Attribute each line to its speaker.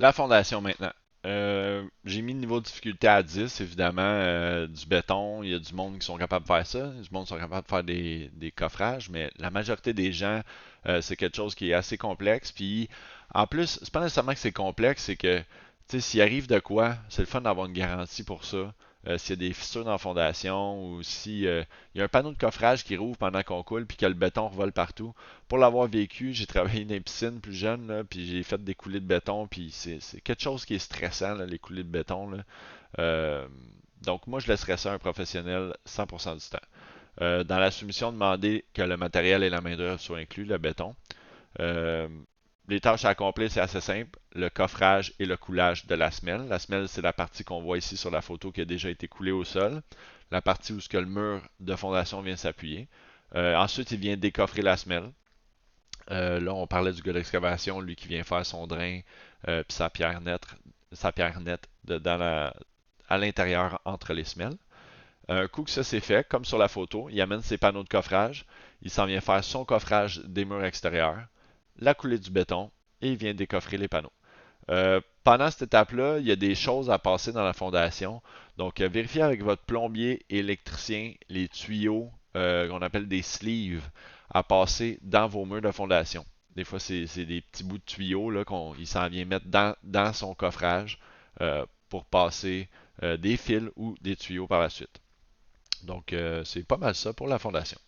Speaker 1: La fondation maintenant. J'ai mis le niveau de difficulté à 10, évidemment. Du béton, il y a du monde qui sont capables de faire ça. Du monde qui sont capables de faire des coffrages, mais la majorité des gens, c'est quelque chose qui est assez complexe. Puis, en plus, c'est pas nécessairement que c'est complexe, c'est que, tu sais, s'il arrive de quoi, c'est le fun d'avoir une garantie pour ça. S'il y a des fissures dans la fondation ou si il y a un panneau de coffrage qui rouvre pendant qu'on coule puis que le béton revole partout. Pour l'avoir vécu, j'ai travaillé dans les piscines plus jeune, là, puis j'ai fait des coulées de béton, puis c'est quelque chose qui est stressant, là, les coulées de béton. Là. Euh, donc moi, je laisserais ça à un professionnel 100% du temps. Dans la soumission, demandez que le matériel et la main-d'œuvre soient inclus, le béton. Euh, les tâches à accomplir, c'est assez simple. Le coffrage et le coulage de la semelle. La semelle, c'est la partie qu'on voit ici sur la photo qui a déjà été coulée au sol. La partie où ce que le mur de fondation vient s'appuyer. Ensuite, il vient décoffrer la semelle. Là, on parlait du gars d'excavation, lui qui vient faire son drain puis sa pierre nette à l'intérieur entre les semelles. Un coup que ça c'est fait, comme sur la photo, il amène ses panneaux de coffrage, il s'en vient faire son coffrage des murs extérieurs, la coulée du béton et il vient décoffrer les panneaux. Pendant cette étape-là, il y a des choses à passer dans la fondation. Donc, vérifiez avec votre plombier et électricien les tuyaux qu'on appelle des sleeves à passer dans vos murs de fondation. Des fois, c'est des petits bouts de tuyaux là, qu'il s'en vient mettre dans son coffrage pour passer des fils ou des tuyaux par la suite. Donc, c'est pas mal ça pour la fondation.